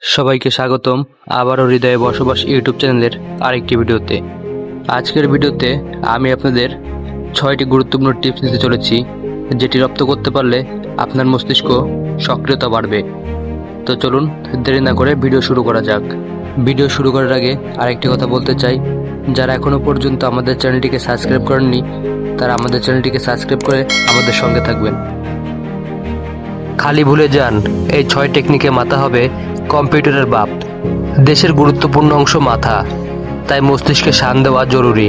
সবাইকে স্বাগতম আবারও হৃদয়ে বসবাস ইউটিউব চ্যানেলের আরেকটি ভিডিওতে। আজকের ভিডিওতে আমি আপনাদের 6টি গুরুত্বপূর্ণ টিপস দিতে চলেছি, যেটি রপ্ত করতে পারলে আপনার মস্তিষ্ক সক্রিয়তা বাড়বে। তো চলুন দেরি না করে ভিডিও শুরু করা যাক। ভিডিও শুরু করার আগে আরেকটি কথা বলতে চাই, যারা এখনও পর্যন্ত আমাদের চ্যানেলটিকে সাবস্ক্রাইব করেননি তারা আমাদের চ্যানেলটিকে সাবস্ক্রাইব করে আমাদের সঙ্গে থাকবেন। খালি ভুলে যান, এই 6 টেকনিকে মাথা হবে কম্পিউটারের বাপ। দেশের গুরুত্বপূর্ণ অংশ মাথা, তাই মস্তিষ্কে শান দেওয়া জরুরি।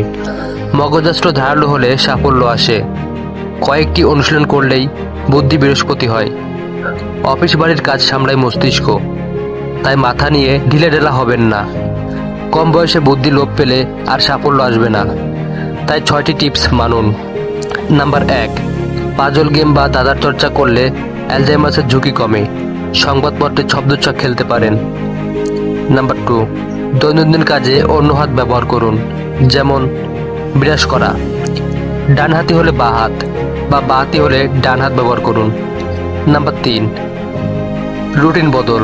মগজাস্ত্র ধারালো হলে সাফল্য আসে, কয়েকটি অনুশীলন করলেই বুদ্ধি বৃহস্পতি হয়। অফিস বাড়ির কাজ সামলায় মস্তিষ্ক, তাই মাথা নিয়ে ঢিলেঢালা হবেন না। কম বয়সে বুদ্ধি লোপ পেলে আর সাফল্য আসবে না, তাই 6টি টিপস মানুন। নাম্বার 1, পাজল গেম বা দাদার চর্চা করলে অ্যালজাইমার্সের ঝুঁকি কমে। সংবাদপত্রের ছদ্মছক খেলতে পারেন। নাম্বার 2, দৈনন্দিন কাজে অন্য হাত ব্যবহার করুন, যেমন ব্রাশ করা। ডান হাতি হলে বাঁ হাত বা বাঁ হাতি হলে ডান হাত ব্যবহার করুন। নাম্বার 3, রুটিন বদল।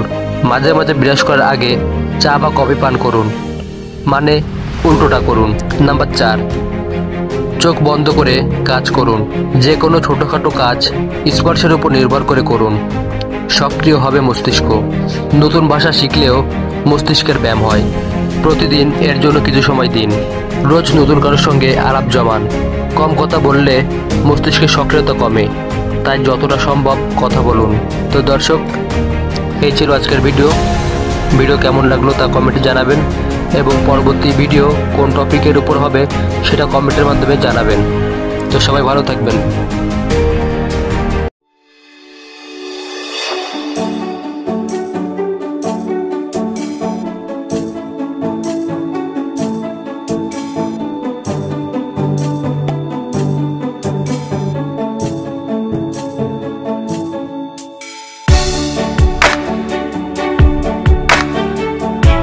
মাঝে মাঝে ব্রাশ করার আগে চা বা কফি পান করুন, মানে উল্টোটা করুন। নাম্বার 4, চোখ বন্ধ করে কাজ করুন। যে কোনো ছোটোখাটো কাজ স্পর্শের উপর নির্ভর করে করুন, সক্রিয় হবে মস্তিষ্ক। নতুন ভাষা শিখলেও মস্তিষ্কের ব্যায়াম হয়। প্রতিদিন এর জন্য কিছু সময় দিন। রোজ নতুন কারোর সঙ্গে আলাপ জমান। কম কথা বললে মস্তিষ্কের সক্রিয়তা কমে, তাই যতটা সম্ভব কথা বলুন। তো দর্শক, এই ছিল আজকের ভিডিও কেমন লাগলো তা কমেন্টে জানাবেন, এবং পরবর্তী ভিডিও কোন টপিকের উপর হবে সেটা কমেন্টের মাধ্যমে জানাবেন। তো সবাই ভালো থাকবেন।